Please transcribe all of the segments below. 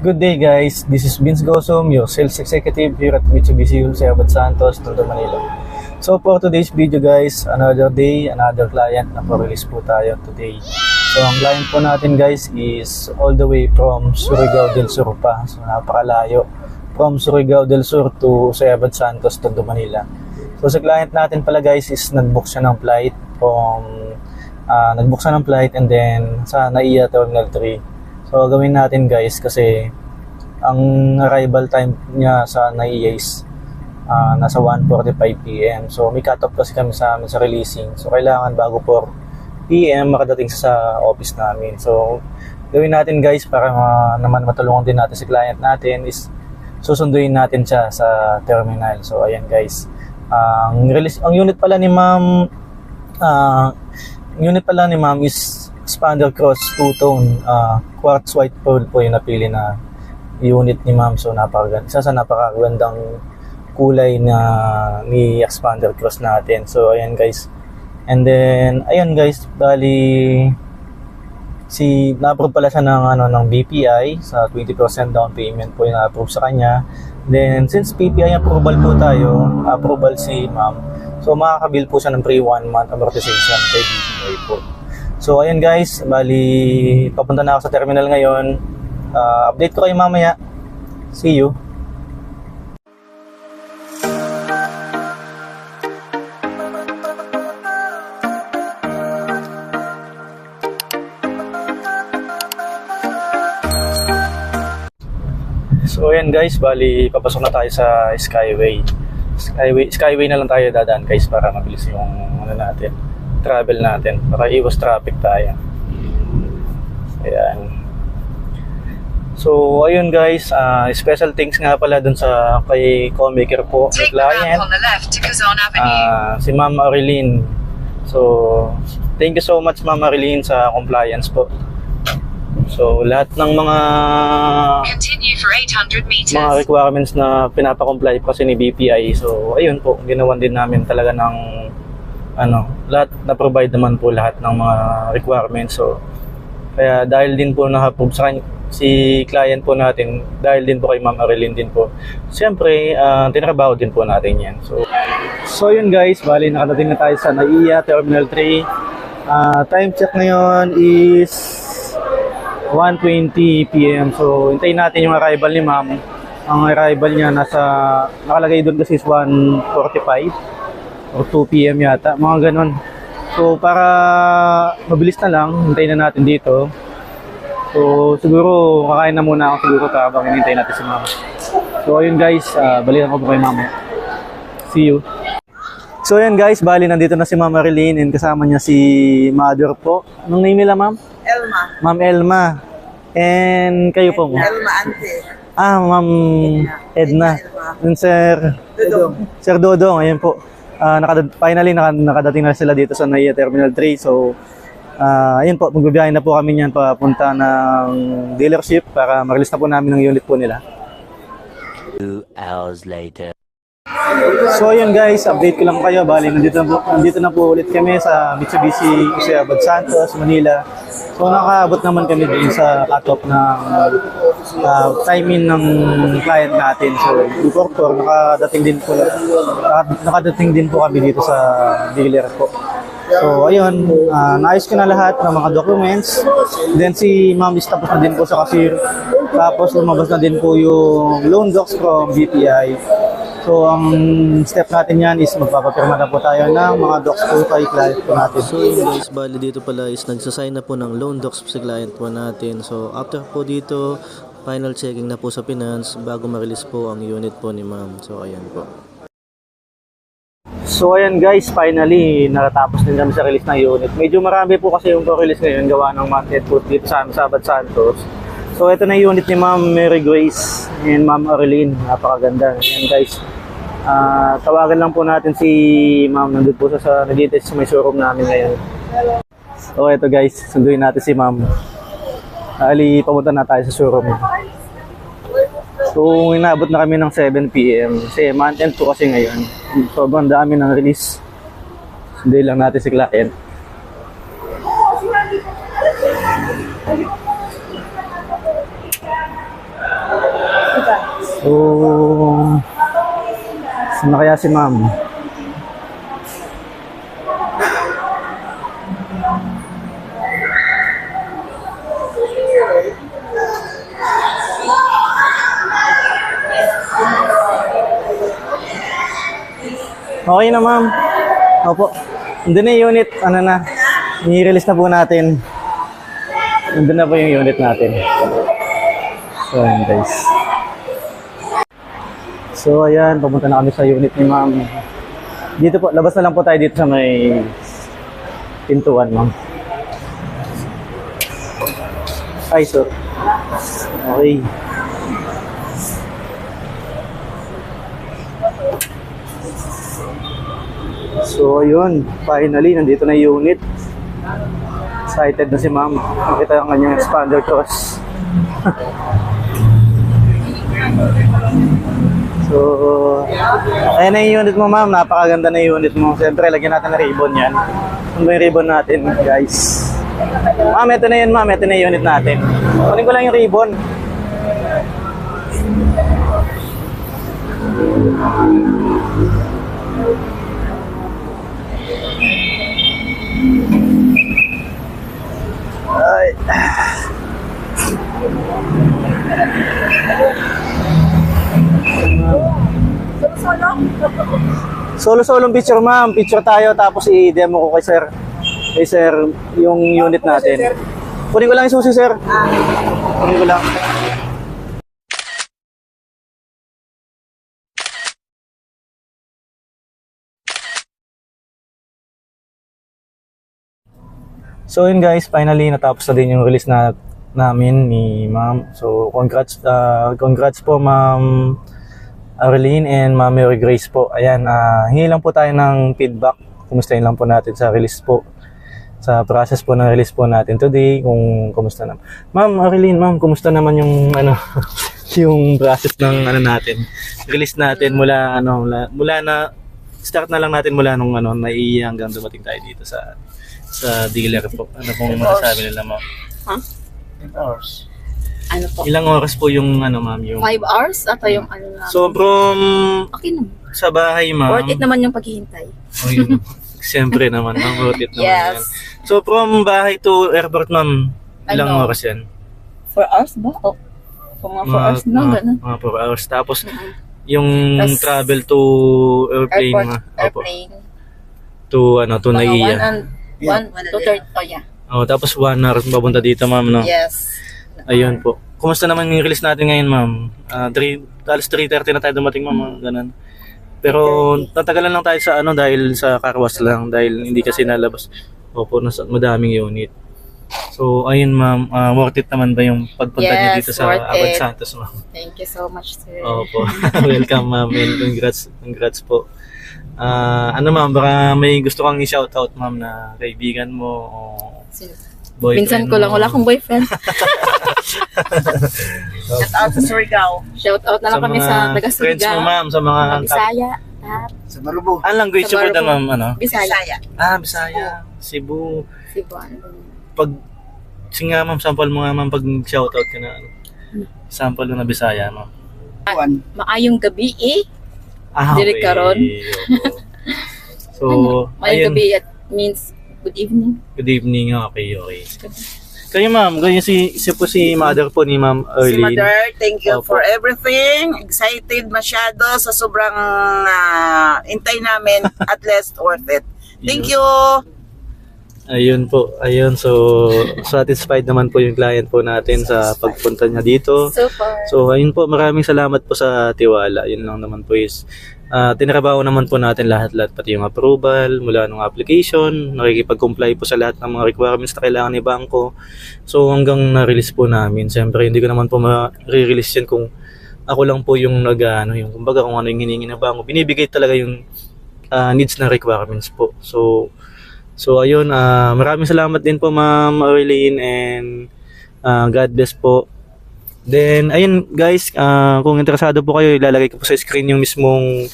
Good day guys, this is Vince Gosom, your sales executive here at Mitsubishi Wholesale Abad Santos, Tondo, Manila. So for today's video guys, another day, another client na pa-release po tayo today. So ang client po natin guys is all the way from Surigao del Sur pa. So napakalayo from Surigao del Sur to Abad Santos, Tondo, Manila. So sa client natin pala guys is nag-book siya ng flight and then sa NAIA Terminal 3. So gawin natin guys kasi ang arrival time niya sa NAIA is nasa 1:45 PM. So may cut-off kasi kami sa amin sa releasing. So kailangan bago 4 PM makadating sa office namin. So gawin natin guys para naman matulungan din natin si client natin is susunduin natin siya sa terminal. So ayan guys. Ang unit pala ni Ma'am is Expander Cross two-tone quartz white pearl po yung napili na unit ni Ma'am. So isa sa napakagandang kulay na ni Expander Cross natin. So ayan guys. And then ayan guys, bali na-approve pala siya ng BPI sa 20% down payment po yung na-approve sa kanya. Then since BPI approval po tayo, approval si Ma'am. So makakabill po siya ng pre 1 month amortization kay BPI po. So ayan guys, bali papunta na ako sa terminal ngayon. Update ko kayo mamaya. See you. So ayan guys, bali papasok na tayo sa Skyway na lang tayo dadaan guys para mabilis yung travel natin para iwas traffic tayo. Ayan. So ayun guys, special thanks nga pala dun sa kay co-maker po, may client, si Ma'am Marilyn. So thank you so much Ma'am Marilyn sa compliance po. So lahat ng mga requirements na pinapa-comply kasi ni BPI. So ayun po, ginawan din namin talaga ng lahat na-provide naman po lahat ng mga requirements. So kaya dahil din po na-approve sa kanya si client po natin, dahil din po kay Ma'am Marilyn din po, siyempre tinrabaho din po natin yan. So yun guys, bali nakadating na tayo sa NAIA Terminal 3. Time check ngayon is 1:20 PM. So hintayin natin yung arrival ni Ma'am. Ang arrival niya nakalagay doon kasi is 1:45 or 2 PM yata, mga ganon. So para mabilis na lang, hintayin na natin dito. So siguro kakain na muna ako siguro habang hinintay natin si Ma'am. So ayun guys, balikan ko po kay Ma'am. See you. So ayun guys, bali nandito na si Ma'am Marilyn and kasama niya si Mother po. Anong name nila Ma'am? Elma. Ma'am Elma. And kayo po mo? Elma Ante. Ma'am Edna. And Sir Dodong, ayun po. Finally nakadating na sila dito sa NAIA Terminal 3. So ayun po, magbibiyahe na po kami niyan papunta ng dealership para ma-release na po namin ng unit po nila. 2 hours later. So ayun guys, update ko lang kayo. Bali nandito na po ulit kami sa Mitsubishi Wholesale Abad Santos, Manila. So nakaabot naman kami din sa cut-off ng timing ng client natin. So before nakadating din po kami dito sa dealer po. So ayun, naayos ko na lahat ng mga documents. Then si Ma'am is tapos na din po sa cashier. Tapos lumabas na din po yung loan docs from BPI. So ang step natin yan is magpapapirma na po tayo ng mga docs po kay client po natin. So yun guys, bali dito pala is nagsasign na po ng loan docs sa client po natin. So after po dito, final checking na po sa finance bago ma-release po ang unit po ni Ma'am. So ayan po. So ayan guys, finally natapos din kami sa release ng unit. Medyo marami po kasi yung release ngayon gawa ng market po dito sa Abad Santos. So ito na yung unit ni Ma'am Mary Grace and Ma'am Arlene. Napakaganda. Ayan guys. Tawagan lang po natin si Ma'am. Nandun po sa nag-iintay sa may showroom namin ngayon. So ito guys, sunduin natin si Ma'am. Pamunta na tayo sa showroom. So inabot na kami ng 7 PM. Kasi month end po kasi ngayon. Sobrang dami ng release. Sunduin lang natin si client. So, saan na kaya si ma'am? Okay na ma'am. Opo. Nandun na yung unit. Ano na? I-release na po natin. Nandun na po yung unit natin. So ayan guys. So ayan, pumunta na kami sa unit ni ma'am. Dito po, labas na lang po tayo dito sa may pintuan ma'am. Ay, so. Okay. So ayun, finally nandito na yung unit. Excited na si ma'am. Nakita ang kanyang expander cross. So, ayan na yung unit mo ma'am. Napakaganda na yung unit mo. Siyempre, lagyan natin na ribbon yan. Ano yung ribbon natin, guys? Ma'am, ito na yun ma'am. Ito na yung unit natin. Kunin ko lang yung ribbon. Ay. Solo-solo picture ma'am. Picture tayo tapos i-demo ko kay sir. Kay sir yung unit natin. Kunin ko lang yung susi sir. Kunin ko lang. So yun guys, finally natapos na din yung release namin ni ma'am. So congrats po ma'am Arlene and ma'am Mary Grace po. Ayan, hingi lang po tayo ng feedback. Kumustahin lang po natin sa release po. Sa process po ng release po natin today, kung kumusta naman. Ma'am Arlene, ma'am, kumusta naman yung yung process ng natin. Release natin mula na start na lang natin mula nung naiiya hanggang dumating tayo dito sa dealer po. Ano pong masasabi nila ma'am? Huh? 8 hours. Ano po? Ilang oras po yung ma'am yung 5 hours? Ata yung namin? So from Okay naman. sa bahay ma'am. Worth it naman yung paghihintay. Oh, yun. Siyempre naman ma'am, worth it naman Yes. yan. So from bahay to airport ma'am, ilang oras yan? 4 hours ba? O, mga 4 hours na, gano'n. Mga 4 hours. Tapos Mhm. yung Tas, travel to airplane Airport, ma. Opo. airplane. To Mga Naiya. 1 to 30. Oh, yeah. Oh, tapos 1 hour papunta dito ma'am no. Yes. Ayun po. Kumusta naman yung release natin ngayon ma'am? 3:30 na tayo dumating ma'am, ganun. Pero natagalan lang tayo sa dahil sa car wash lang dahil hindi kasi nalabas. Opo, madaming unit. So ayun ma'am, worth it naman ba yung pagpunta niyo Yes, dito sa worth Abad it. Santos ma'am? Thank you so much, sir. Opo. Welcome ma'am and congrats po. Ma'am, baka may gusto kang i-shoutout ma'am na kaibigan mo o Sino? boyfriend Minsan ko lang, mo. wala akong boyfriend. Shout out sa Surigao. Shout out na lang kami sa taga friends mo Surigao, ma'am, sa mga Bisaya, Sa Marubo. Anong language Sa po doon Marubo. ma'am? Bisaya. Bisaya. Cebu. Cebu, ano ba? Pag singa ma'am, sample mo nga ma'am pag shoutout ka na sample mo na Bisaya ma'am. Juan. Maayong gabi Dili Okay. karon. Opo. So, Maayong ayun. gabi at means good evening. Good evening. Okay. Kayo ma'am, ganyan si mother po ni ma'am Si Arlene. Mother, thank you Opo. for everything. Excited masyado sa sobrang intay namin. At least worth it. Thank you. Ayun po. Ayun. So, satisfied naman po yung client po natin sa pagpunta niya dito. Super. So, ayun po. Maraming salamat po sa tiwala. Yun lang naman po is tinrabaho naman po natin lahat-lahat. Pati yung approval mula ng application. Nakikipag-comply po sa lahat ng mga requirements na kailangan ni bangko. So, hanggang na-release po namin. Siyempre, hindi ko naman po ma-release yan kung ako lang po yung yung kumbaga kung ano yung hiningi ng bangko. Binibigay talaga yung needs na requirements po. So ayun, maraming salamat din po Ma'am Arlene and God bless po. Then ayun guys, kung interesado po kayo, ilalagay ko po sa screen yung mismong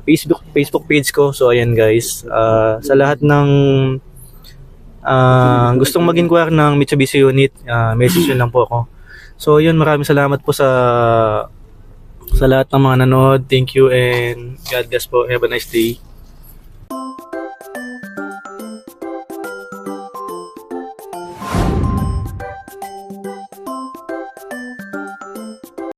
Facebook page ko. So ayan guys, sa lahat ng gustong mag-inquire ng Mitsubishi unit, message nyo lang po ako. So yun, maraming salamat po sa Sa lahat ng mga nanood, thank you and God bless po. Have a nice day.